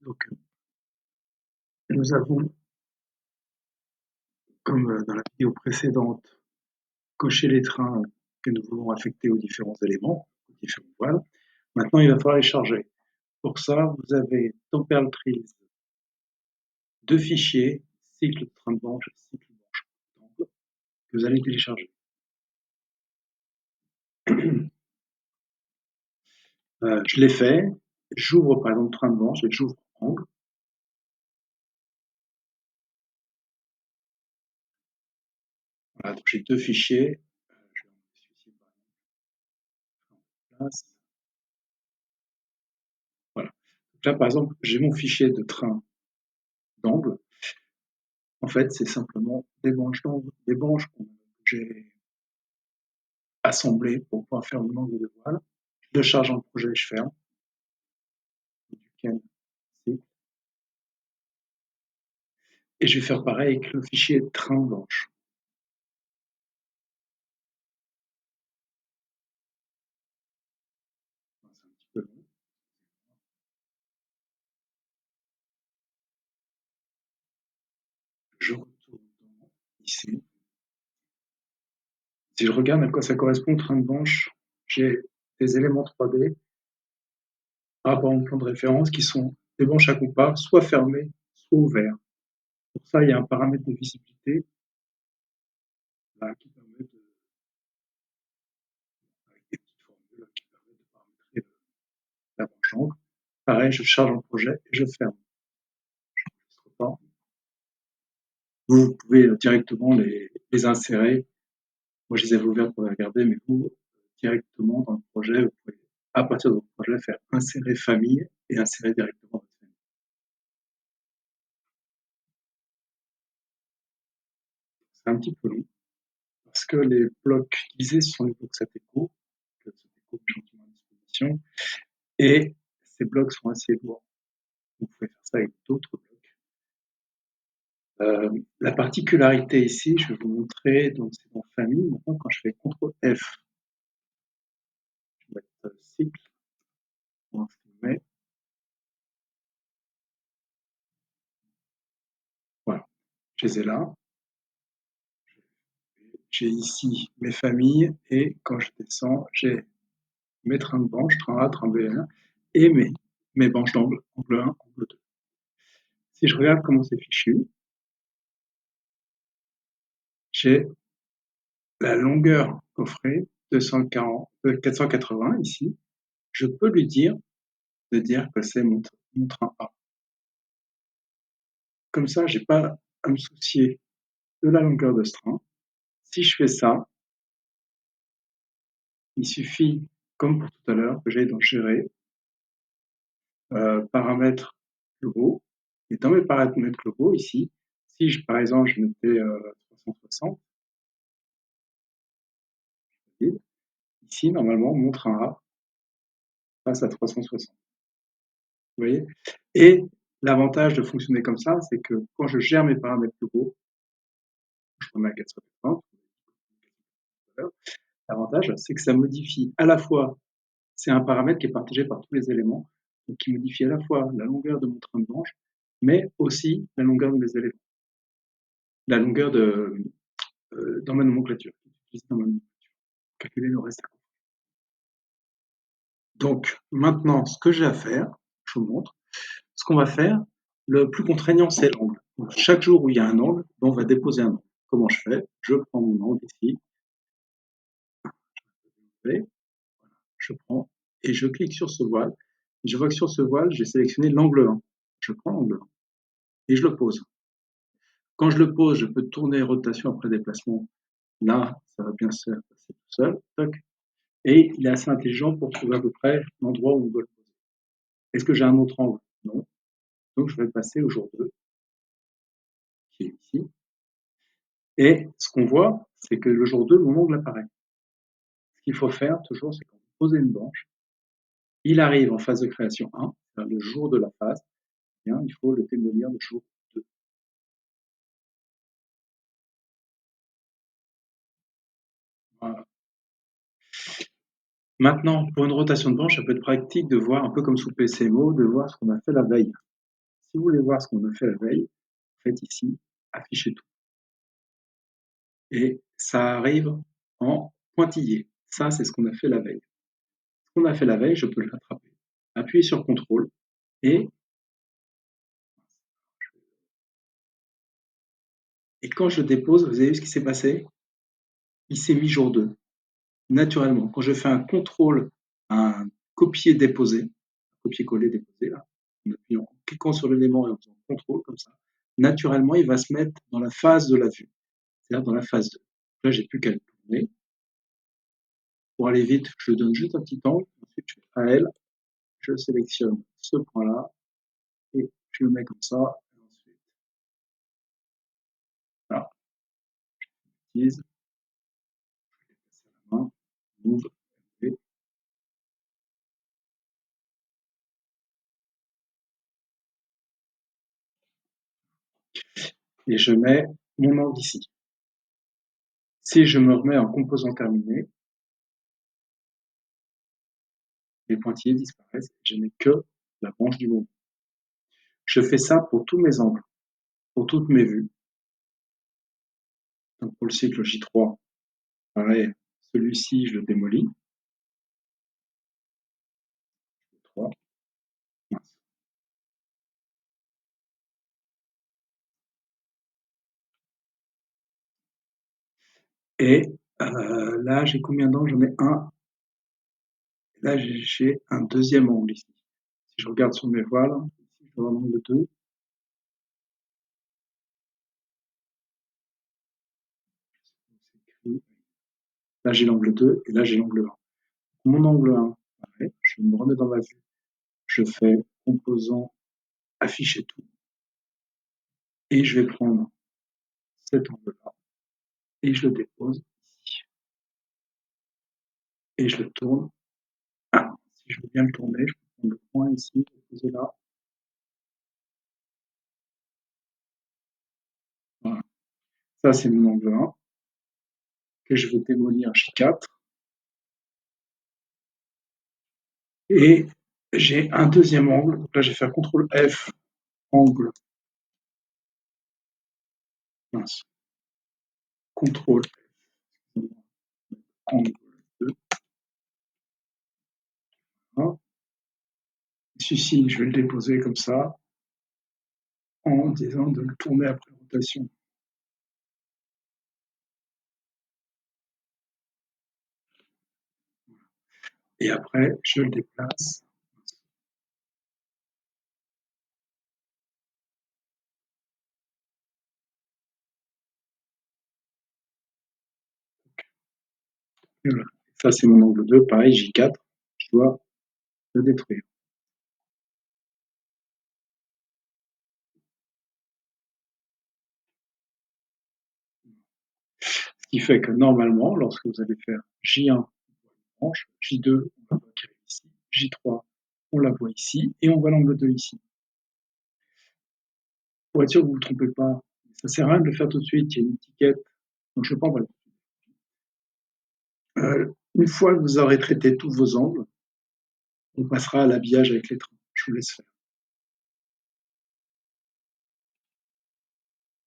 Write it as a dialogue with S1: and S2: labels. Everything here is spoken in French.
S1: Donc, nous avons, comme dans la vidéo précédente, coché les trains que nous voulons affecter aux différents éléments, aux différentes voiles. Maintenant, il va falloir les charger. Pour ça, vous avez dans Perltrees deux fichiers, cycle de train de manche et cycle de manche d'angle, que vous allez télécharger. Je l'ai fait. J'ouvre par exemple train de manche et j'ouvre angle. Voilà, donc j'ai deux fichiers. Je vais enlever celui-ci par exemple. Voilà. Donc là, par exemple, j'ai mon fichier de train d'angle. En fait, c'est simplement des branches d'angle, des branches que j'ai assemblées pour pouvoir faire mon angle de voile. Je le charge en projet, je ferme. Et je vais faire pareil avec le fichier train blanche. C'est un petit peu long. Je retourne ici. Si je regarde à quoi ça correspond, train de blanche, j'ai des éléments 3D par rapport à mon plan de référence qui sont des branches à compas, soit fermées, soit ouvertes. Pour ça, il y a un paramètre de visibilité là, qui permet de, avec des petites formules qui permettent de paramétrer la branche angle. Pareil, je charge un projet et je ferme. Je n'enregistre pas. Vous pouvez directement les insérer. Moi, je les avais ouverts pour les regarder, mais vous, directement dans le projet, vous pouvez, à partir de votre projet, faire insérer famille et insérer directement votre famille. C'est un petit peu long parce que les blocs utilisés sont les blocs Sateco, que Sateco met gentiment à disposition, et ces blocs sont assez lourds. Vous pouvez faire ça avec d'autres blocs. La particularité ici, je vais vous montrer, donc c'est dans famille. Maintenant, quand je fais CTRL F, je vais mettre cycle, voilà, je les ai là. J'ai ici mes familles et quand je descends, j'ai mes trains de branche, train A, train B1 et mes branches d'angle, angle 1, angle 2. Si je regarde comment c'est fichu, j'ai la longueur coffret 240, 480 ici. Je peux lui dire de dire que c'est mon train A. Comme ça, j'ai pas à me soucier de la longueur de ce train. Si je fais ça, il suffit, comme pour tout à l'heure, que j'aille dans Gérer, paramètres globaux. Et dans mes paramètres globaux, ici, si je, par exemple je mettais 360, ici, normalement, mon train A passe à 360. Vous voyez? Et l'avantage de fonctionner comme ça, c'est que quand je gère mes paramètres globaux, je remets à 480, l'avantage, c'est que ça modifie à la fois, c'est un paramètre qui est partagé par tous les éléments, donc qui modifie à la fois la longueur de mon train de branche, mais aussi la longueur de mes éléments, la longueur dans ma nomenclature, dans ma nomenclature, calculer le reste. Donc maintenant, ce que j'ai à faire, je vous montre, ce qu'on va faire, le plus contraignant, c'est l'angle. Chaque jour où il y a un angle, on va déposer un angle. Comment je fais? Je prends mon angle ici, je prends et je clique sur ce voile. Je vois que sur ce voile, j'ai sélectionné l'angle 1. Je prends l'angle 1 et je le pose. Quand je le pose, je peux tourner rotation après déplacement. Là, ça va bien se passer tout seul. Et il est assez intelligent pour trouver à peu près l'endroit où on veut le poser. Est-ce que j'ai un autre angle? Non. Donc je vais passer au jour 2, qui est ici. Et ce qu'on voit, c'est que le jour 2, mon angle apparaît. Ce qu'il faut faire toujours, c'est quand vous posez une branche, il arrive en phase de création 1, c'est-à-dire le jour de la phase, eh bien, il faut le démolir le jour 2. Voilà. Maintenant, pour une rotation de branche, ça peut être pratique de voir, un peu comme sous PCMO, de voir ce qu'on a fait la veille. Si vous voulez voir ce qu'on a fait la veille, vous faites ici, afficher tout. Et ça arrive en pointillé. Ça, c'est ce qu'on a fait la veille. Ce qu'on a fait la veille, je peux le rattraper. Appuyer sur CTRL et, et quand je dépose, vous avez vu ce qui s'est passé? Il s'est mis jour 2, naturellement. Quand je fais un CTRL, un copier-déposer, copier-coller, déposer, là, en cliquant sur l'élément et en faisant CTRL comme ça, naturellement, il va se mettre dans la phase de la vue, c'est-à-dire dans la phase 2. Là, j'ai plus qu'à le tourner. Pour aller vite, je donne juste un petit angle, ensuite je fais AL, je sélectionne ce point-là et je le mets comme ça. Et ensuite, là, j'utilise la main, move, et je mets mon angle ici. Si je me remets en composant terminé, les pointillés disparaissent, je n'ai que la branche du mouvement. Je fais ça pour tous mes angles, pour toutes mes vues. Donc pour le cycle J3, pareil, celui-ci, je le démolis. J3, mince. Et là, j'ai combien d'angles? J'en ai un. Là, j'ai un deuxième angle ici. Si je regarde sur mes voiles, ici, je dois avoir l'angle 2. Là, j'ai l'angle 2 et là, j'ai l'angle 1. Mon angle 1, pareil, je me remets dans ma vue. Je fais composant, afficher tout. Et je vais prendre cet angle-là et je le dépose ici. Et je le tourne. Ah, si je veux bien le tourner, je peux prendre le point ici, le poser là. Voilà. Ça, c'est mon angle 1 que je vais démolir J4. Et j'ai un deuxième angle. Donc là, je vais faire CTRL F, angle. Mince. CTRL angle 2. Voilà. Celui-ci, je vais le déposer comme ça, en disant de le tourner après rotation. Et après, je le déplace. Et voilà. Ça, c'est mon angle 2. Pareil, J4. Je dois le détruire. Ce qui fait que normalement, lorsque vous allez faire J1, branche, J2, on va bloquer ici, J3, on la voit ici, et on voit l'angle 2 ici. Pour être sûr que vous ne vous trompez pas, ça ne sert à rien de le faire tout de suite, il y a une étiquette, donc je ne sais pas, on va une fois que vous aurez traité tous vos angles, on passera à l'habillage avec les trains. Je vous laisse faire.